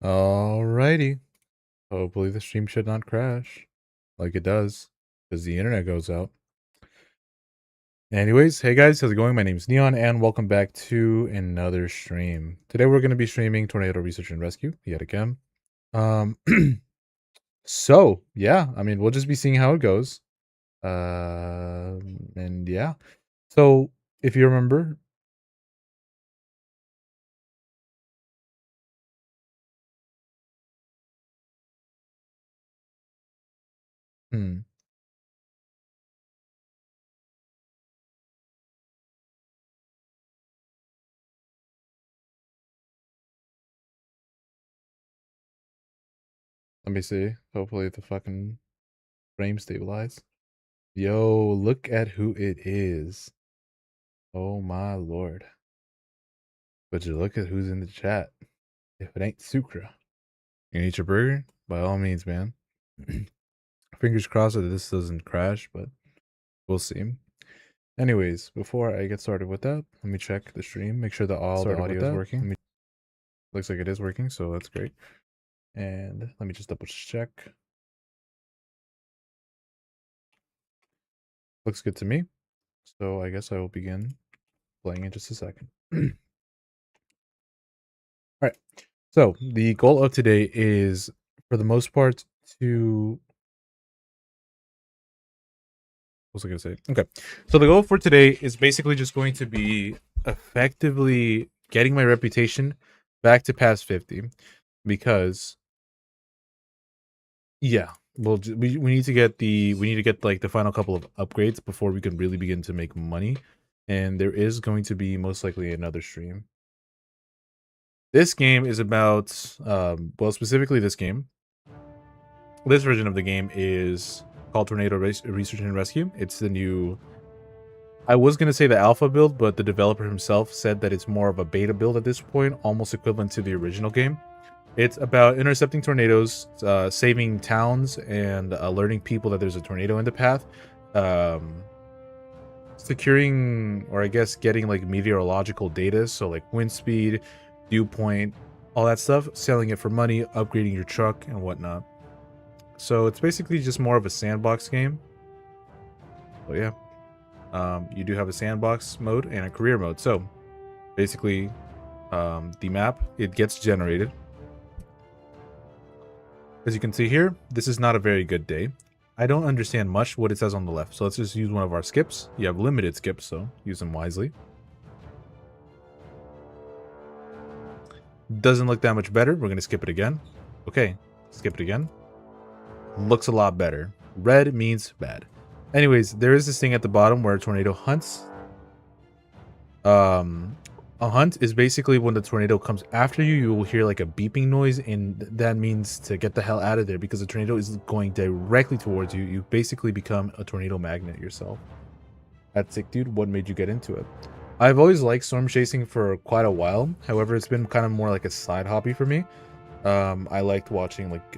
Alrighty. Hopefully the stream should not crash like it does because the internet goes out. Anyways, hey guys, how's it going? My name is Neon and welcome back to another stream. Today we're going to be streaming Tornado Research and Rescue yet again. Um so, yeah, I mean, we'll just be seeing how it goes. And yeah. So, if you remember, hmm, let me see. Hopefully the fucking frame stabilize. Yo, look at who it is. Oh my lord. But you look at who's in the chat. If it ain't Sucra, you can eat your burger? By all means, man. Fingers crossed that this doesn't crash, but we'll see. Anyways, before I get started with that, let me check the stream, make sure that all the audio is working. Looks like it is working, so that's great. And let me just double check. Looks good to me. So I guess I will begin playing in just a second. All right. So the goal of today is, for the most part, to... What was I going to say? Okay. So the goal for today is basically just going to be effectively getting my reputation back to past 50. Because, yeah, well, we need to get like the final couple of upgrades before we can really begin to make money. And there is going to be most likely another stream. This game is about, well, specifically this game. This version of the game is called Tornado Research and Rescue. It's the new... I was going to say the alpha build, but the developer himself said that it's more of a beta build at this point, almost equivalent to the original game. It's about intercepting tornadoes, saving towns, and alerting people that there's a tornado in the path. Securing, or I guess getting like meteorological data, so like wind speed, dew point, all that stuff, selling it for money, upgrading your truck, and whatnot. So it's basically just more of a sandbox game. But yeah. You do have a sandbox mode and a career mode. So basically, the map, it gets generated. As you can see here, this is not a very good day. I don't understand much what it says on the left. So let's just use one of our skips. You have limited skips, so use them wisely. Doesn't look that much better. We're going to skip it again. Okay, skip it again. Looks a lot better. Red means bad. Anyways, there is this thing at the bottom where a tornado hunts. A hunt is basically when the tornado comes after you, you will hear like a beeping noise, and that means to get the hell out of there because the tornado is going directly towards you. You basically become a tornado magnet yourself. That's sick, dude. What made you get into it? I've always liked storm chasing for quite a while. However, it's been kind of more like a side hobby for me. I liked watching like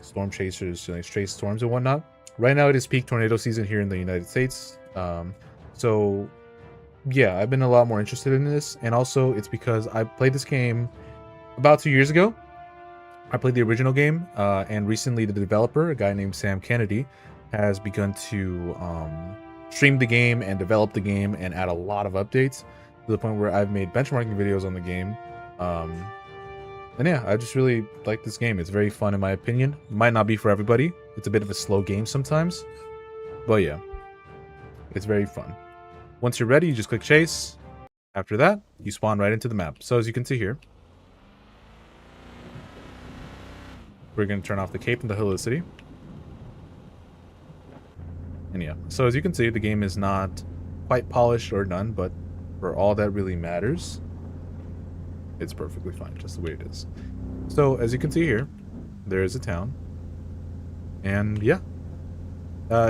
storm chasers, like chase storms and whatnot. Right now it is peak tornado season here in the United States. So yeah, I've been a lot more interested in this. And also it's because I played this game about 2 years ago. I played the original game, and recently the developer, a guy named Sam Kennedy, has begun to stream the game and develop the game and add a lot of updates to the point where I've made benchmarking videos on the game. And yeah, I just really like this game. It's very fun in my opinion. Might not be for everybody. It's a bit of a slow game sometimes. But yeah, it's very fun. Once you're ready, you just click chase. After that, you spawn right into the map. So as you can see here, we're going to turn off the cape and the helicity. And yeah, so as you can see, the game is not quite polished or done, but for all that really matters, it's perfectly fine, just the way it is. So as you can see here, there is a town. And yeah,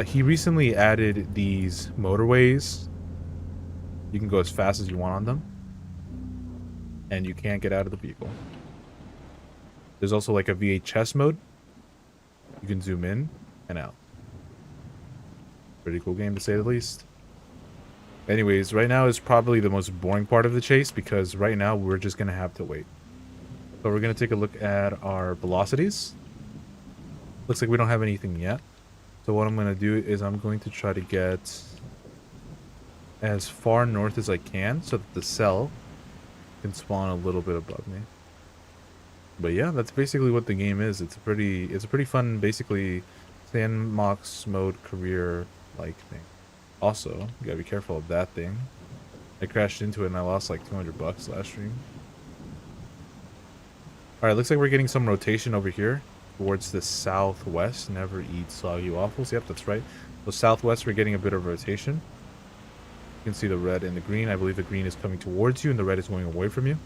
he recently added these motorways. You can go as fast as you want on them, and you can't get out of the vehicle. There's also like a VHS mode. You can zoom in and out. Pretty cool game to say the least. Anyways, right now is probably the most boring part of the chase because right now we're just gonna have to wait. So we're going to take a look at our velocities. Looks like we don't have anything yet. So what I'm going to do is I'm going to try to get as far north as I can so that the cell can spawn a little bit above me. But yeah, that's basically what the game is. It's a pretty fun, basically sandbox mode career like thing. Also, you gotta be careful of that thing. I crashed into it and I lost like 200 bucks last stream. Alright, looks like we're getting some rotation over here towards the southwest. Never eat soggy waffles. Yep, that's right. So southwest, we're getting a bit of rotation. You can see the red and the green. I believe the green is coming towards you and the red is going away from you.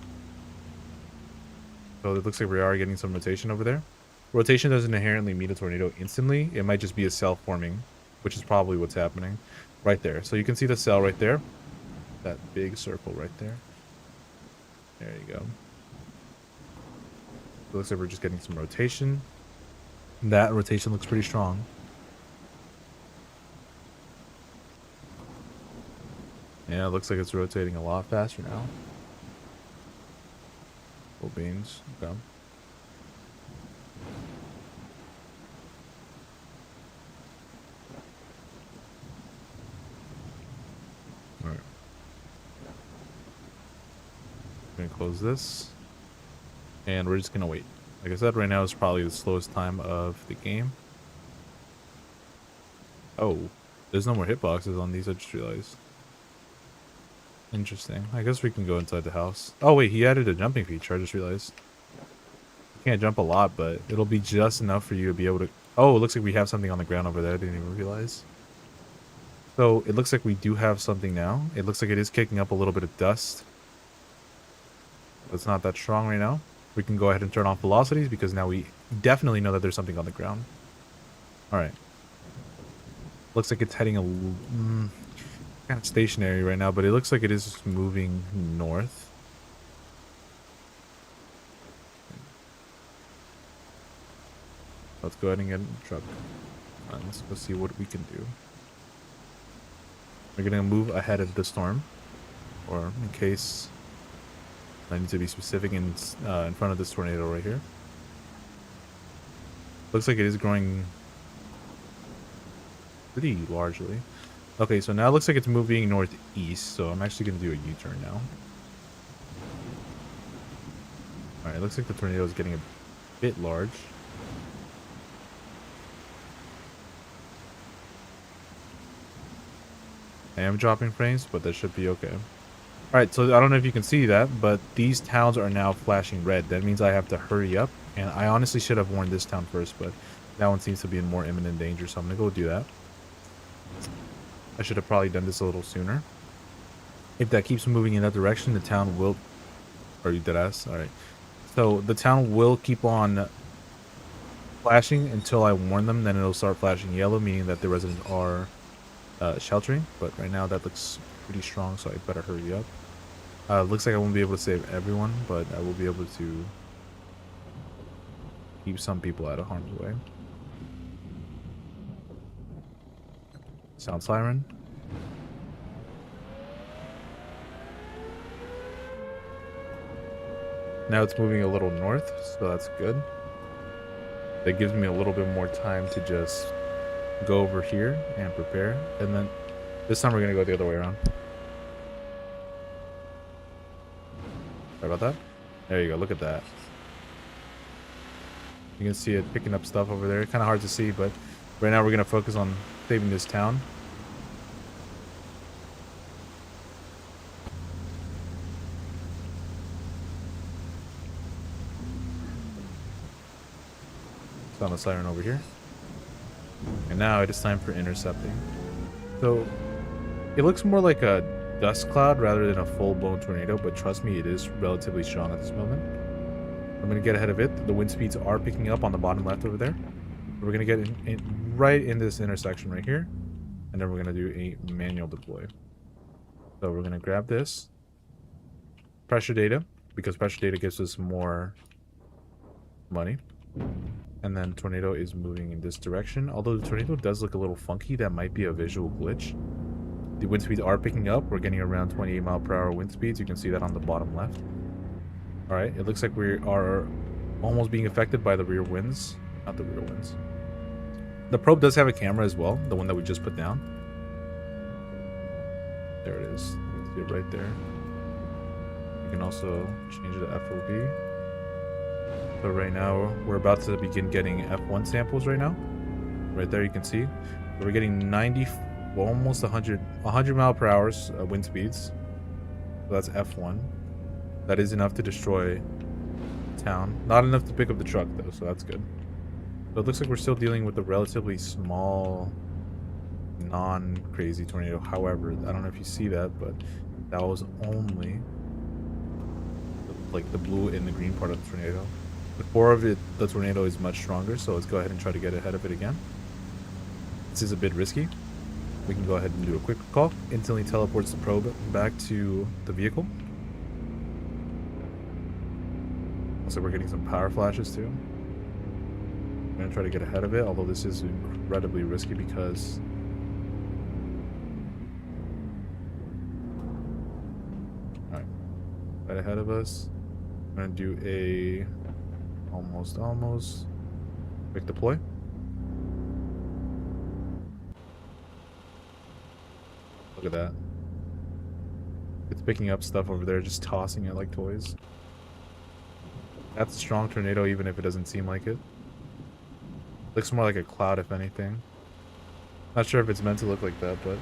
So it looks like we are getting some rotation over there. Rotation doesn't inherently mean a tornado instantly. It might just be a cell forming, which is probably what's happening right there. So you can see the cell right there. That big circle right there. There you go. It looks like we're just getting some rotation. That rotation looks pretty strong. Yeah, it looks like it's rotating a lot faster now. Full beans. Okay. Alright. Gonna close this. And we're just gonna wait. Like I said, right now is probably the slowest time of the game. Oh, there's no more hitboxes on these, I just realized. Interesting. I guess we can go inside the house. Oh wait, he added a jumping feature, I just realized. You can't jump a lot, but it'll be just enough for you to be able to... Oh, it looks like we have something on the ground over there, I didn't even realize. So, it looks like we do have something now. It looks like it is kicking up a little bit of dust. It's not that strong right now. We can go ahead and turn off velocities because now we definitely know that there's something on the ground. Alright. Looks like it's heading kind of stationary right now, but it looks like it is moving north. Let's go ahead and get in the truck. Let's go see what we can do. We're going to move ahead of the storm, or in case I need to be specific, in front of this tornado right here. Looks like it is growing pretty largely. Okay, so now it looks like it's moving northeast, so I'm actually going to do a U-turn now. Alright, looks like the tornado is getting a bit large. I am dropping frames, but that should be okay. Alright, so I don't know if you can see that, but these towns are now flashing red. That means I have to hurry up, and I honestly should have warned this town first, but that one seems to be in more imminent danger, so I'm going to go do that. I should have probably done this a little sooner. If that keeps moving in that direction, the town will... Are you deadass? Alright. So, the town will keep on flashing until I warn them, then it'll start flashing yellow, meaning that the residents are sheltering. But right now, that looks pretty strong, so I better hurry up. Looks like I won't be able to save everyone, but I will be able to keep some people out of harm's way. Sound siren. Now it's moving a little north, so that's good. That gives me a little bit more time to just go over here and prepare. And then this time we're going to go the other way around. Sorry about that. There you go. Look at that. You can see it picking up stuff over there. Kind of hard to see, but right now we're going to focus on saving this town. Found a siren over here. And now it is time for intercepting. So it looks more like a dust cloud rather than a full-blown tornado, but trust me, it is relatively strong at this moment. I'm going to get ahead of it. The wind speeds are picking up on the bottom left over there. We're going to get in right in this intersection right here. And then we're going to do a manual deploy. So we're going to grab this. Pressure data, because pressure data gives us more money. And then tornado is moving in this direction. Although the tornado does look a little funky, that might be a visual glitch. The wind speeds are picking up. We're getting around 28 mile per hour wind speeds. You can see that on the bottom left. All right, it looks like we are almost being affected by the rear winds. Not the rear winds. The probe does have a camera as well, the one that we just put down. There it is. You can see it right there. You can also change it to FOV. So right now, we're about to begin getting F1 samples right now. Right there, you can see. We're getting 90, well, almost 100 mile per hour wind speeds. So that's F1. That is enough to destroy town. Not enough to pick up the truck, though, so that's good. So it looks like we're still dealing with a relatively small, non-crazy tornado. However, I don't know if you see that, but that was only like the blue and the green part of the tornado. The core of it, the tornado is much stronger, so let's go ahead and try to get ahead of it again. This is a bit risky. We can go ahead and do a quick call. Instantly teleports the probe back to the vehicle. Also, we're getting some power flashes too. I'm going to try to get ahead of it, although this is incredibly risky because... Alright. Right ahead of us. I'm going to do a... Almost. Quick deploy. Look at that. It's picking up stuff over there, just tossing it like toys. That's a strong tornado, even if it doesn't seem like it. Looks more like a cloud, if anything. Not sure if it's meant to look like that, but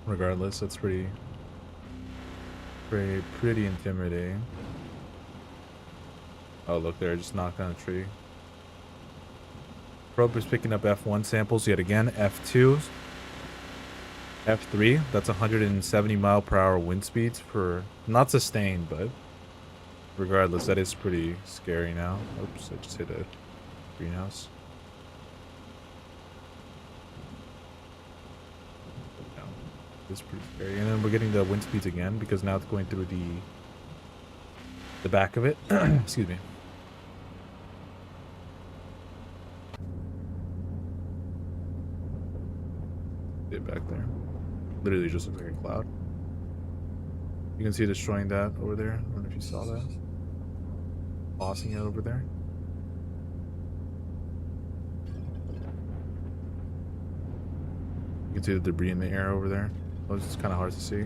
regardless, that's pretty intimidating. Oh, look there, just knocked down a tree. Probe is picking up F1 samples yet again. F2, F3. That's 170 mile per hour wind speeds for not sustained, but regardless, that is pretty scary now. Oops, I just hit a greenhouse. No, it's pretty scary. And then we're getting the wind speeds again because now it's going through the back of it. Excuse me. It back there. Literally just looks like a cloud. You can see it destroying that over there. I don't know if you saw that. Tossing it over there. You can see the debris in the air over there. Oh, it's kind of hard to see.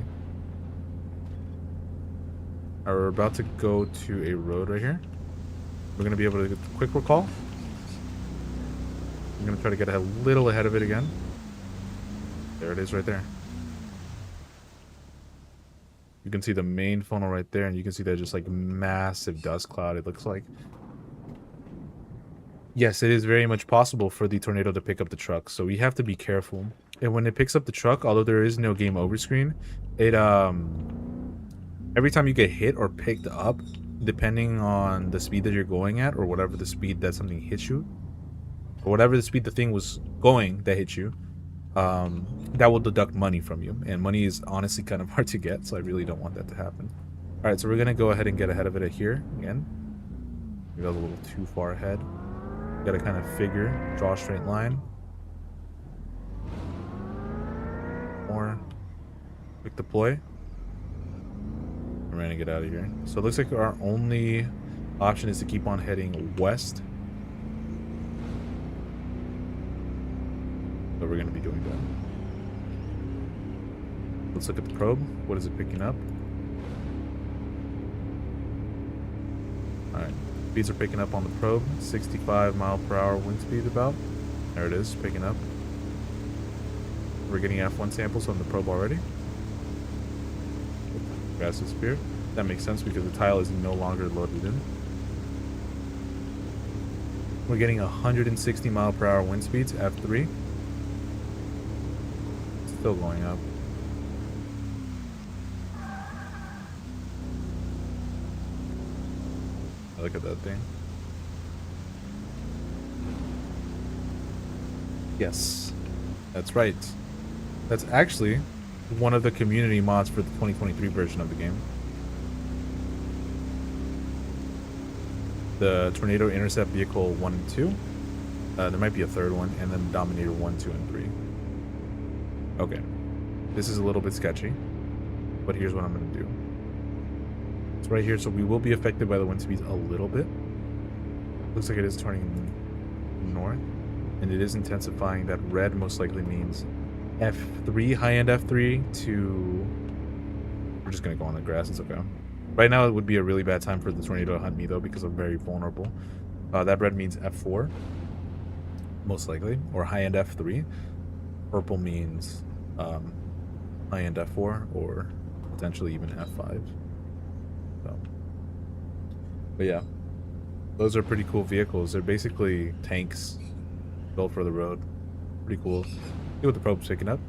Alright, we're about to go to a road right here. We're going to be able to get the quick recall. I'm going to try to get a little ahead of it again. There it is right there. You can see the main funnel right there, and you can see that just like massive dust cloud, it looks like. Yes, it is very much possible for the tornado to pick up the truck, so we have to be careful. And when it picks up the truck, although there is no game over screen, it every time you get hit or picked up, depending on the speed that you're going at, or whatever the speed that something hits you, or whatever the speed the thing was going that hit you, that will deduct money from you, and money is honestly kind of hard to get, so I really don't want that to happen. All right, so we're gonna go ahead and get ahead of it here again. We got a little too far ahead. You gotta kind of draw a straight line. More. Quick deploy. We're gonna get out of here. So it looks like our only option is to keep on heading west. So we're going to be doing that. Let's look at the probe. What is it picking up? Alright. Speeds are picking up on the probe. 65 mile per hour wind speed about. There it is, picking up. We're getting F1 samples on the probe already. Grass disappeared. That makes sense because the tile is no longer loaded in. We're getting 160 mile per hour wind speeds, F3. Still going up. Look at that thing. Yes, that's right. That's actually one of the community mods for the 2023 version of the game. The Tornado Intercept Vehicle 1 and 2. There might be a third one, and then Dominator 1, 2, and 3. Okay. This is a little bit sketchy, but here's what I'm going to do. right here, so we will be affected by the wind speeds a little bit. Looks like it is turning north, and it is intensifying. That red most likely means F3, high-end F3 to... We're just going to go on the grass. It's okay. Right now, it would be a really bad time for the tornado to hunt me, though, because I'm very vulnerable. That red means F4, most likely, or high-end F3. Purple means high-end F4, or potentially even F5. So, but yeah, those are pretty cool vehicles. They're basically tanks built for the road. Pretty cool. See what the probe's picking up.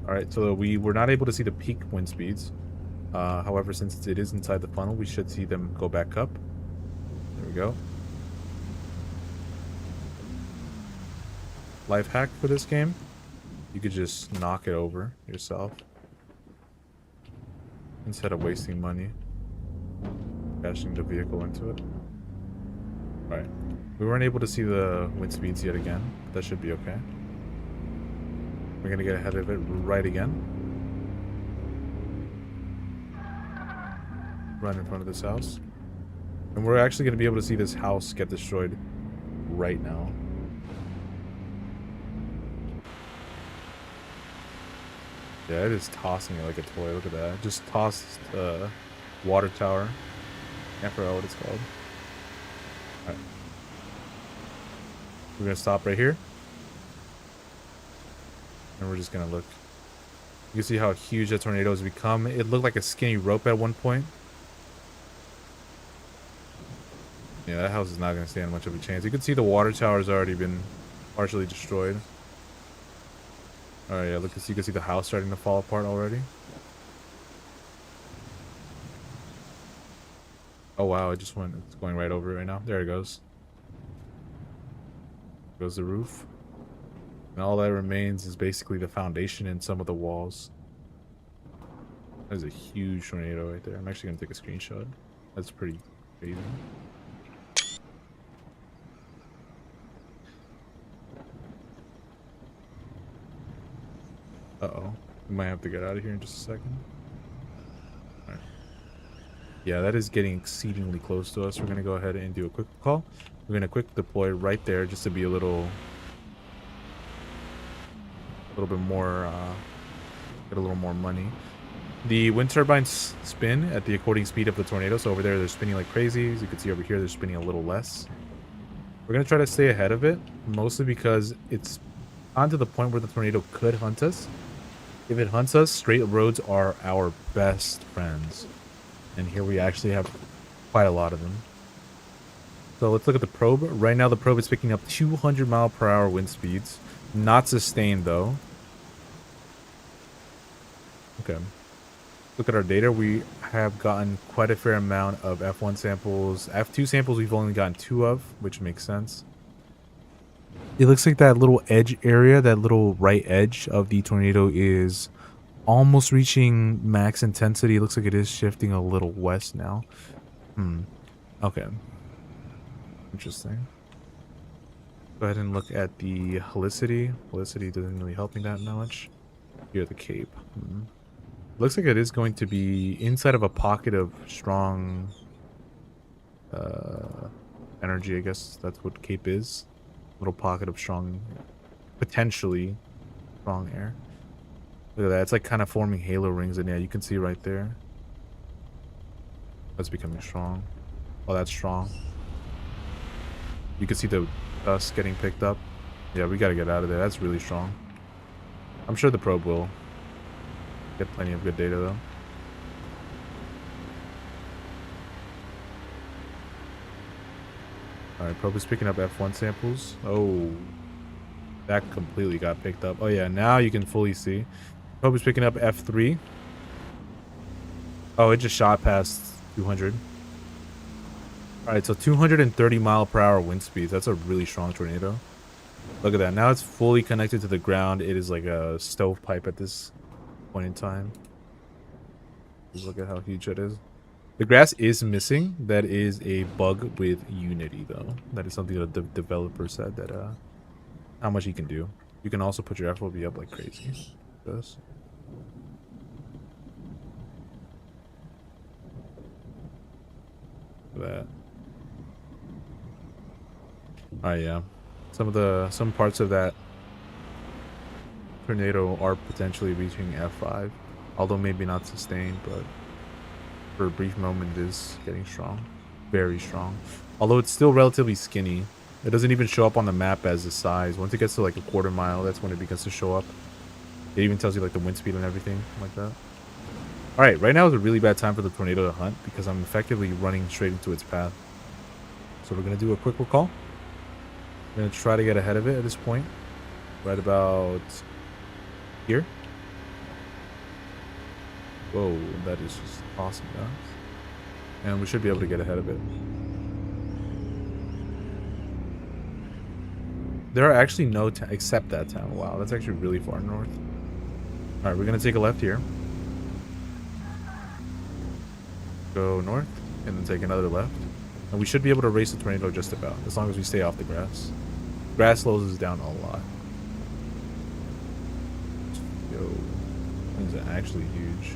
All right, so we were not able to see the peak wind speeds. However, since it is inside the funnel, we should see them go back up. There we go. Life hack for this game: you could just knock it over yourself instead of wasting money crashing the vehicle into it. All right, we weren't able to see the wind speeds yet again. That should be okay. We're gonna get ahead of it right again. Run in front of this house. And we're actually gonna be able to see this house get destroyed right now. Yeah, it is tossing it like a toy. Look at that. It just tossed water tower. I forgot what it's called. Alright. We're gonna stop right here. And we're just gonna look. You can see how huge that tornado has become. It looked like a skinny rope at one point. Yeah, that house is not gonna stand much of a chance. You can see the water tower's already been partially destroyed. Alright, yeah, look, you can see the house starting to fall apart already. Oh wow, it just went, it's going right over it right now. There it goes. Goes the roof. And all that remains is basically the foundation and some of the walls. There's a huge tornado right there. I'm actually gonna take a screenshot. That's pretty crazy. Uh-oh. We might have to get out of here in just a second. Alright. Yeah, that is getting exceedingly close to us. We're gonna go ahead and do a quick call. We're gonna quick deploy right there just to be a little bit more get a little more money. The wind turbines spin at the according speed of the tornado, so over there they're spinning like crazy. As you can see over here, they're spinning a little less. We're gonna try to stay ahead of it, mostly because it's on to the point where the tornado could hunt us. If it hunts us, straight roads are our best friends, and here we actually have quite a lot of them. So let's look at the probe. Right now the probe is picking up 200-mile-per-hour wind speeds, not sustained though. Okay, look at our data. We have gotten quite a fair amount of F1 samples. F2 samples we've only gotten 2 of, which makes sense. It looks like that little edge area, that little right edge of the tornado is almost reaching max intensity. It looks like it is shifting a little west now. Okay. Interesting. Go ahead and look at the helicity. Helicity doesn't really help me that much. Here at the Cape. Looks like it is going to be inside of a pocket of strong energy, I guess that's what Cape is. Little pocket of strong, potentially strong air. Look at that, it's like kind of forming halo rings, and yeah, you can see right there. That's becoming strong. Oh, that's strong. You can see the dust getting picked up. Yeah, we gotta get out of there. That's really strong. I'm sure the probe will get plenty of good data though. Alright, probe is picking up F1 samples. Oh, that completely got picked up. Oh yeah, now you can fully see. Probe is picking up F3. Oh, it just shot past 200. Alright, so 230-mile-per-hour wind speeds. That's a really strong tornado. Look at that. Now it's fully connected to the ground. It is like a stovepipe at this point in time. Just look at how huge it is. The grass is missing. That is a bug with Unity, though. That is something that the developer said that how much you can do. You can also put your FOV up like crazy. This. Look at that. Oh yeah. Some parts of that tornado are potentially reaching F5. Although maybe not sustained, but for a brief moment it is getting strong. Very strong. Although it's still relatively skinny. It doesn't even show up on the map as the size. Once it gets to like a quarter mile, that's when it begins to show up. It even tells you like the wind speed and everything like that. Alright, right now is a really bad time for the tornado to hunt because I'm effectively running straight into its path. So we're going to do a quick recall. We're going to try to get ahead of it at this point. Right about here. Whoa, that is just awesome, guys. And we should be able to get ahead of it. There are actually no except that town. Wow, that's actually really far north. Alright, we're going to take a left here. Go north, and then take another left. And we should be able to race the tornado just about, as long as we stay off the grass. Grass slows us down a lot. Yo, things are actually huge.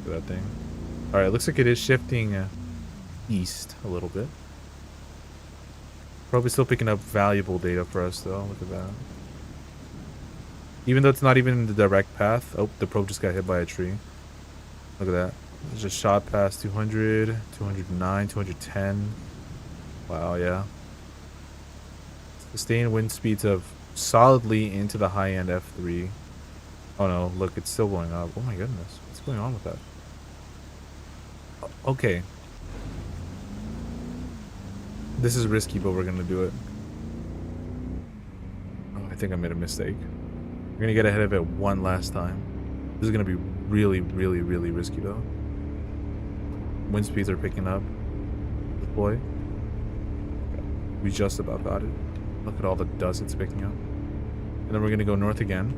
Look at that thing. Alright, looks like it is shifting east a little bit. Probably still picking up valuable data for us though. Look at that. Even though it's not even in the direct path. Oh, the probe just got hit by a tree. Look at that. It's just shot past 200, 209, 210. Wow, yeah. Sustained wind speeds of solidly into the high end F3. Oh no, look, it's still going up. Oh my goodness. What's going on with that? Okay. This is risky, but we're gonna do it. Oh, I think I made a mistake. We're gonna get ahead of it one last time. This is gonna be really, really, really risky though. Wind speeds are picking up. Deploy. We just about got it. Look at all the dust it's picking up. And then we're gonna go north again.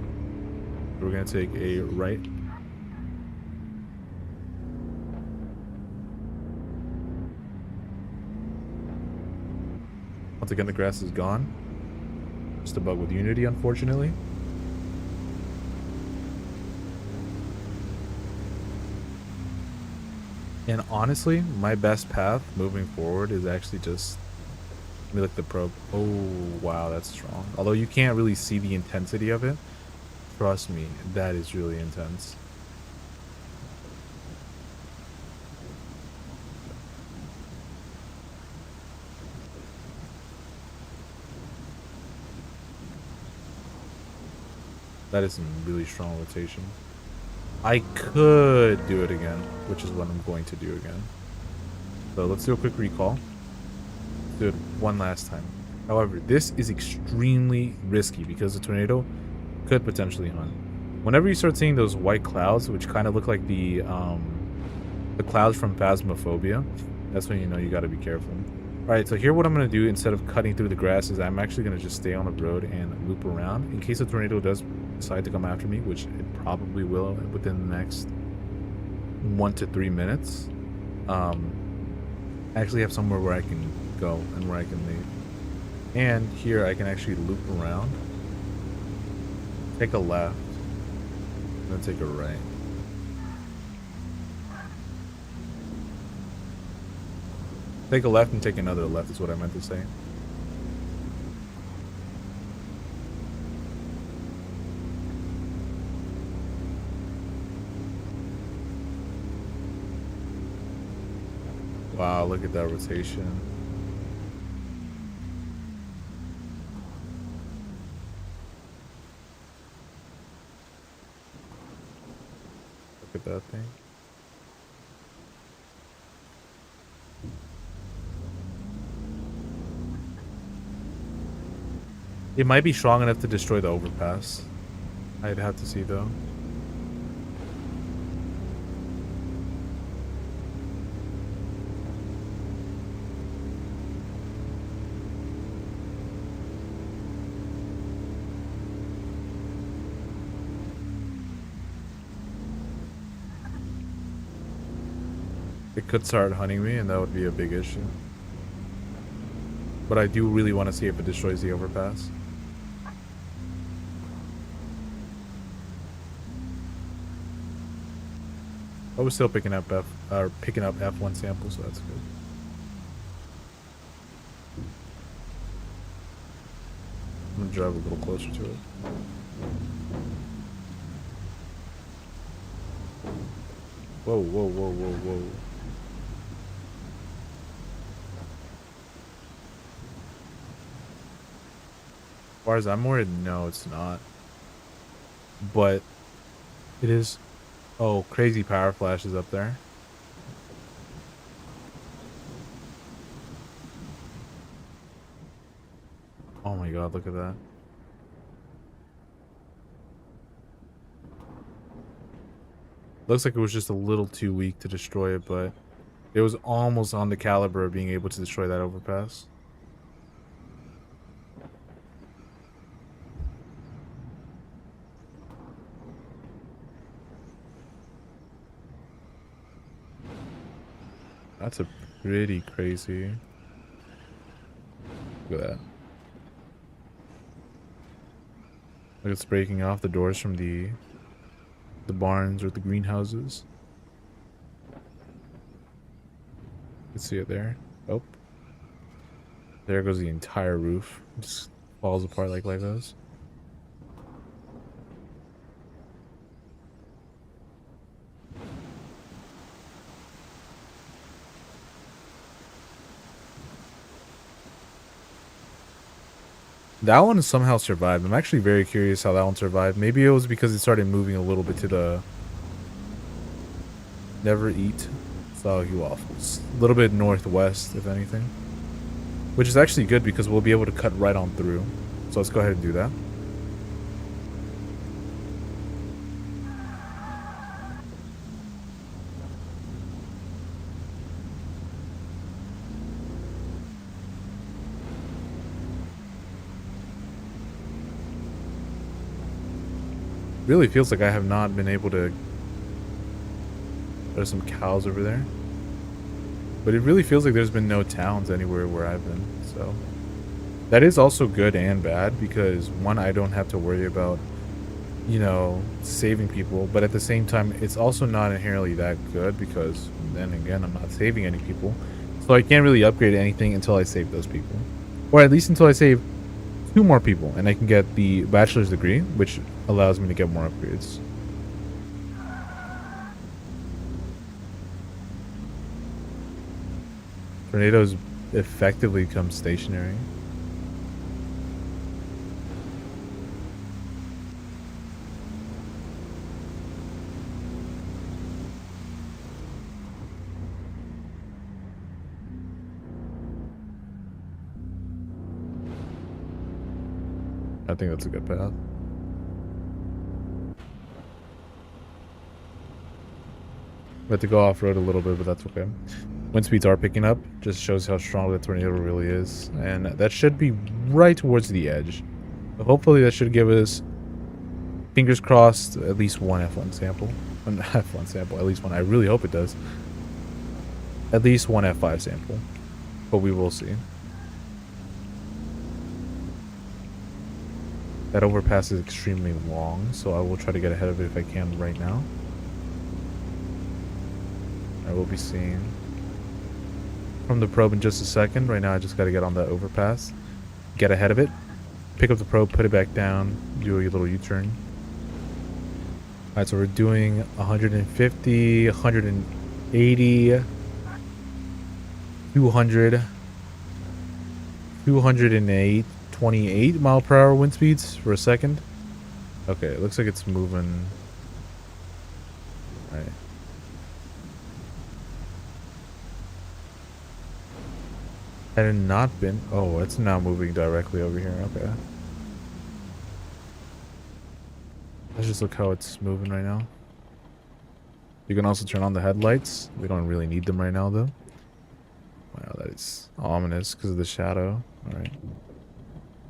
We're gonna take a right. Once again, the grass is gone. Just a bug with Unity, unfortunately. And honestly, my best path moving forward is actually just... Let me look at the probe. Oh, wow, that's strong. Although you can't really see the intensity of it. Trust me, that is really intense. That is some really strong rotation. I could do it again, which is what I'm going to do again. So let's do a quick recall. Let's do it one last time. However, this is extremely risky because the tornado could potentially hunt. Whenever you start seeing those white clouds, which kind of look like the clouds from Phasmophobia, that's when you know you got to be careful. Alright, so here what I'm going to do instead of cutting through the grass is I'm actually going to just stay on the road and loop around in case the tornado does decide to come after me, which it probably will within the next 1 to 3 minutes. I actually have somewhere where I can go and where I can leave. And here I can actually loop around, take a left, and then take a right. Take a left and take another left is what I meant to say. Wow, look at that rotation. Look at that thing. It might be strong enough to destroy the overpass. I'd have to see though. It could start hunting me and that would be a big issue. But I do really want to see if it destroys the overpass. I was still picking up F1 samples, so that's good. I'm gonna drive a little closer to it. Whoa, whoa, whoa, whoa, whoa. As far as I'm worried, no, it's not. But it is. Oh, crazy power flashes up there. Oh my god, look at that. Looks like it was just a little too weak to destroy it, but it was almost on the caliber of being able to destroy that overpass. That's a pretty crazy. Look at that. Like it's breaking off the doors from the barns or the greenhouses. You can see it there. Oh. There goes the entire roof. It just falls apart like Legos. That one somehow survived. I'm actually very curious how that one survived. Maybe it was because it started moving a little bit to the never eat soggy waffles. A little bit northwest, if anything. Which is actually good because we'll be able to cut right on through. So let's go ahead and do that. Really feels like I have not been able to. There's some cows over there. But it really feels like there's been no towns anywhere where I've been, so. That is also good and bad because, one, I don't have to worry about, you know, saving people. But at the same time, it's also not inherently that good because, then again, I'm not saving any people. So I can't really upgrade anything until I save those people. Or at least until I save 2 more people and I can get the bachelor's degree, which allows me to get more upgrades. Tornadoes effectively become stationary. I think that's a good path. We have to go off-road a little bit, but that's okay. Wind speeds are picking up. Just shows how strong the tornado really is. And that should be right towards the edge. So hopefully that should give us, fingers crossed, at least one F1 sample. An F1 sample, at least one. I really hope it does. At least one F5 sample. But we will see. That overpass is extremely long, so I will try to get ahead of it if I can right now. I will be seeing from the probe in just a second. Right now I just got to get on that overpass, get ahead of it, pick up the probe, put it back down, do a little U-turn. Alright, so we're doing 150, 180, 200, 208, 28 mile per hour wind speeds for a second. Okay, it looks like it's moving. All right. Had it not been. Oh, it's now moving directly over here. Okay. Let's just look how it's moving right now. You can also turn on the headlights. We don't really need them right now, though. Wow, that is ominous because of the shadow. All right.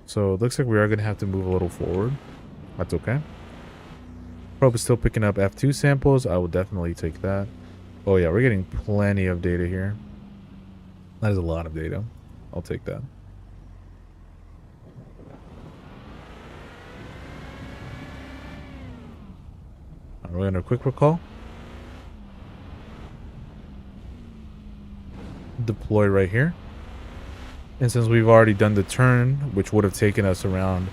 So it looks like we are going to have to move a little forward. That's okay. Probe is still picking up F2 samples. I will definitely take that. Oh yeah, we're getting plenty of data here. That is a lot of data. I'll take that. We're going to quick recall. deploy right here. And since we've already done the turn, which would have taken us around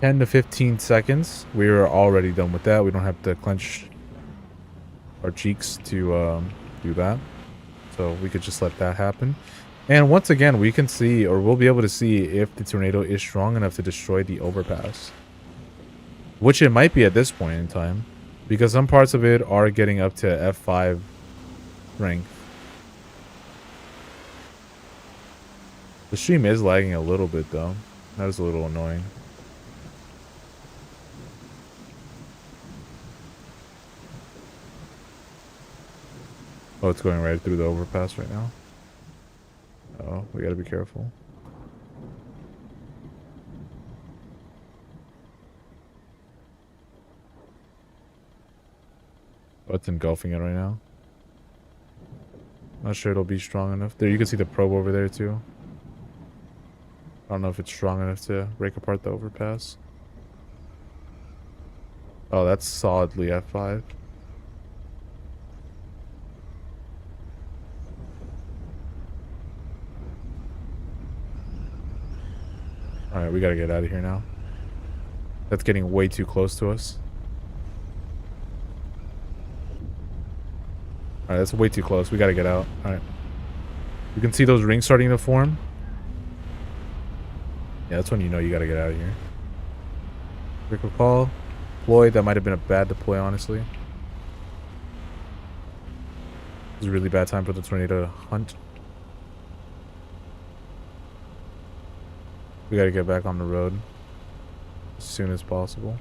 10 to 15 seconds, we are already done with that. We don't have to clench our cheeks to do that. So we could just let that happen. And once again, we can see, or we'll be able to see, if the tornado is strong enough to destroy the overpass. Which it might be at this point in time, because some parts of it are getting up to F5 strength. The stream is lagging a little bit though. That is a little annoying. Oh, it's going right through the overpass right now. Oh, we gotta be careful. Oh, it's engulfing it right now. Not sure it'll be strong enough. There, you can see the probe over there too. I don't know if it's strong enough to break apart the overpass. Oh, that's solidly F5. Alright, we gotta get out of here now. That's getting way too close to us. Alright, that's way too close. We gotta get out. Alright. You can see those rings starting to form. Yeah, that's when you know you gotta get out of here. Critical call. Deploy. That might have been a bad deploy, honestly. It was a really bad time for the tornado to hunt. We gotta get back on the road as soon as possible.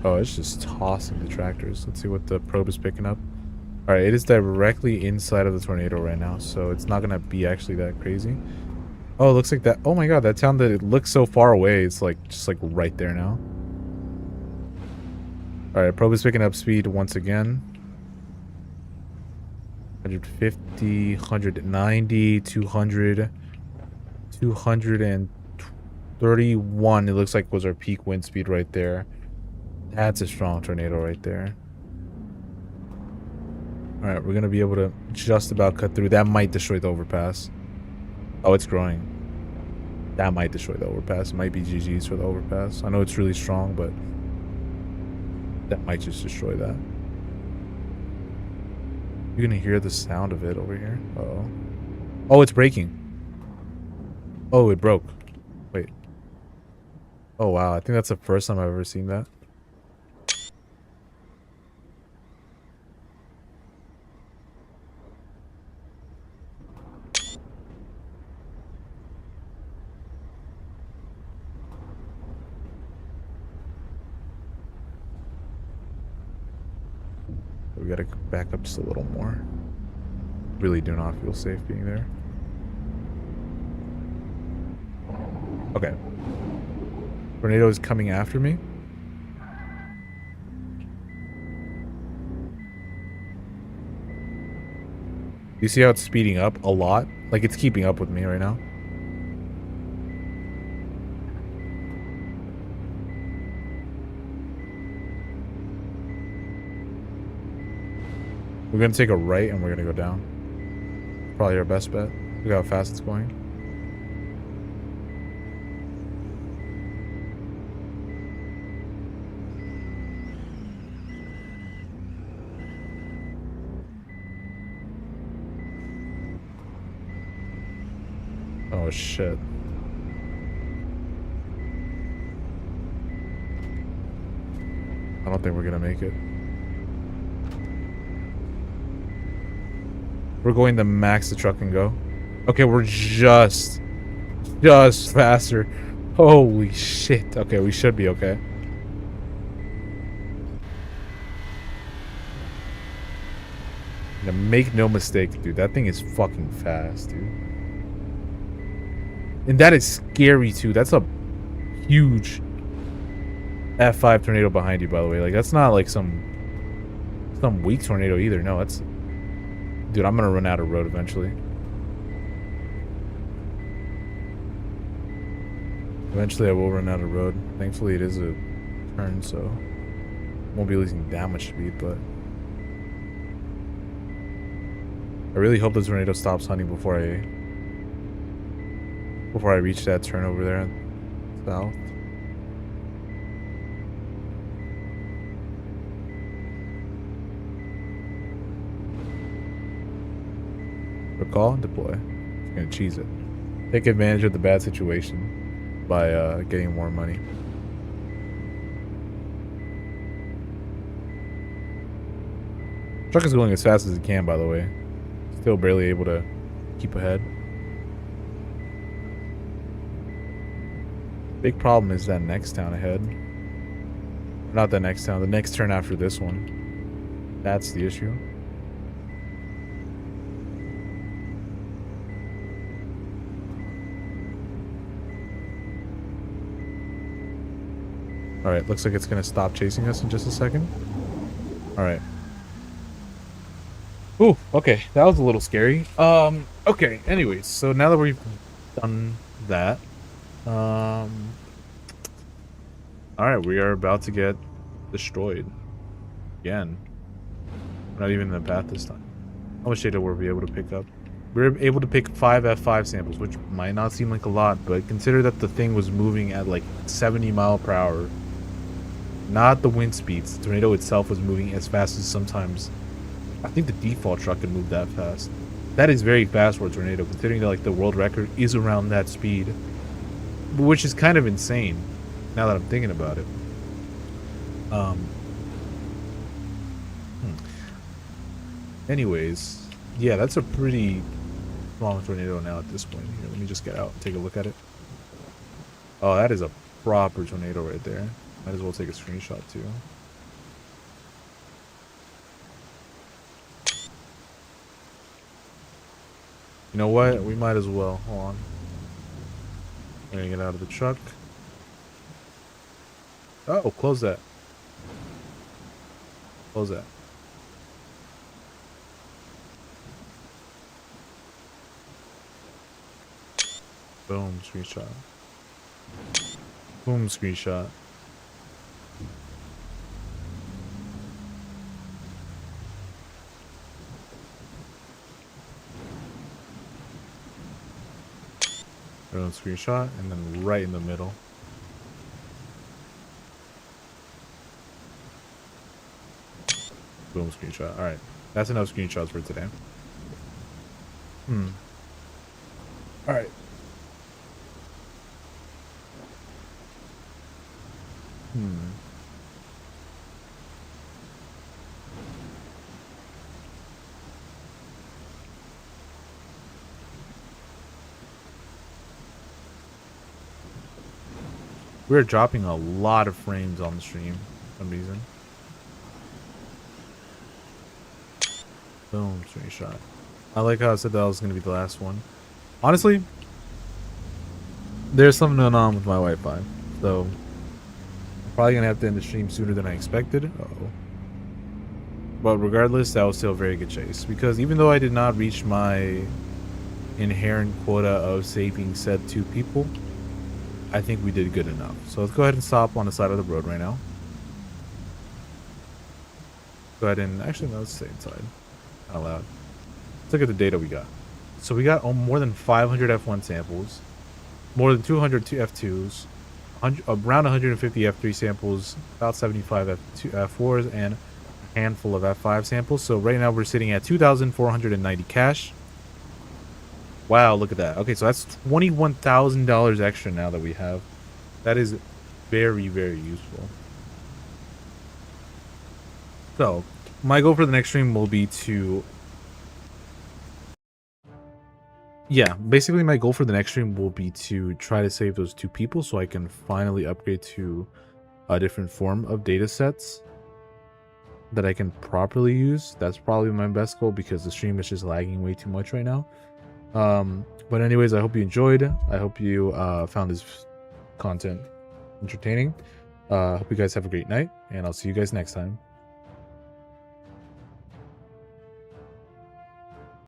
Oh, it's just tossing the tractors. Let's see what the probe is picking up. Alright, it is directly inside of the tornado right now, so it's not gonna be actually that crazy. Oh, it looks like that. Oh my god, that town that it looks so far away, it's like just like right there now. Alright, probe is picking up speed once again. 150, 190, 200, 231. It looks like was our peak wind speed right there. That's a strong tornado right there. Alright, we're going to be able to just about cut through. That might destroy the overpass. Oh, it's growing. That might destroy the overpass. It might be GG's for the overpass. I know it's really strong, but that might just destroy that. You're going to hear the sound of it over here. Uh-oh. Oh, it's breaking. Oh, it broke. Wait. Oh, wow. I think that's the first time I've ever seen that. We gotta back up just a little more. Really do not feel safe being there. Okay. Tornado is coming after me. You see how it's speeding up a lot? Like it's keeping up with me right now. We're gonna take a right and we're gonna go down. Probably our best bet. Look how fast it's going. Oh shit. I don't think we're gonna make it. We're going the max the truck can go. Okay, we're just faster. Holy shit. Okay, we should be okay. Now make no mistake, dude. That thing is fucking fast, dude. And that is scary, too. That's a huge F5 tornado behind you, by the way. Like, that's not like some weak tornado either. No, that's Dude, I'm gonna run out of road eventually. Eventually I will run out of road. Thankfully it is a turn, so won't be losing that much speed, but I really hope the tornado stops hunting before I reach that turn over there south. Recall and deploy. It's gonna cheese it. Take advantage of the bad situation by getting more money. Truck is going as fast as it can, by the way. Still barely able to keep ahead. Big problem is that next town ahead. Not the next town, the next turn after this one. That's the issue. Alright, looks like it's gonna stop chasing us in just a second. Alright. Ooh, okay, that was a little scary. Okay, anyways, so now that we've done that, alright, we are about to get destroyed. Again. We're not even in the path this time. How much data were we able to pick up? We were able to pick 5 F5 samples, which might not seem like a lot, but consider that the thing was moving at like 70 miles per hour. Not the wind speeds. The tornado itself was moving as fast as sometimes. I think the default truck can move that fast. That is very fast for a tornado, considering that like the world record is around that speed, which is kind of insane. Now that I'm thinking about it. Anyways, yeah, that's a pretty long tornado now at this point. Here, let me just get out and take a look at it. Oh, that is a proper tornado right there. Might as well take a screenshot too. You know what? We might as well. Hold on. I'm gonna get out of the truck. Oh, close that. Close that. Boom, screenshot. Boom, screenshot. Boom, screenshot, and then right in the middle. Boom, screenshot. Alright. That's enough screenshots for today. Alright. We're dropping a lot of frames on the stream for some reason. Boom, screenshot. I like how I said that was going to be the last one. Honestly, there's something going on with my Wi-Fi, so I'm probably going to have to end the stream sooner than I expected. Uh-oh. But regardless, that was still a very good chase, because even though I did not reach my inherent quota of saving said 2 people, I think we did good enough. So let's go ahead and stop on the side of the road right now. Go ahead and actually no, let's stay inside. Not allowed. Let's look at the data we got. So we got more than 500 F1 samples, more than 200 F2s, around 150 F3 samples, about 75 F4s, and a handful of F5 samples. So right now we're sitting at 2,490 cash. Wow, look at that. Okay, so that's $21,000 extra now that we have. That is very, very useful. So, my goal for the next stream will be to... Yeah, basically my goal for the next stream will be to try to save those 2 people so I can finally upgrade to a different form of data sets that I can properly use. That's probably my best goal because the stream is just lagging way too much right now. But anyways, I hope you enjoyed. I hope you found this content entertaining. Hope you guys have a great night, and I'll see you guys next time.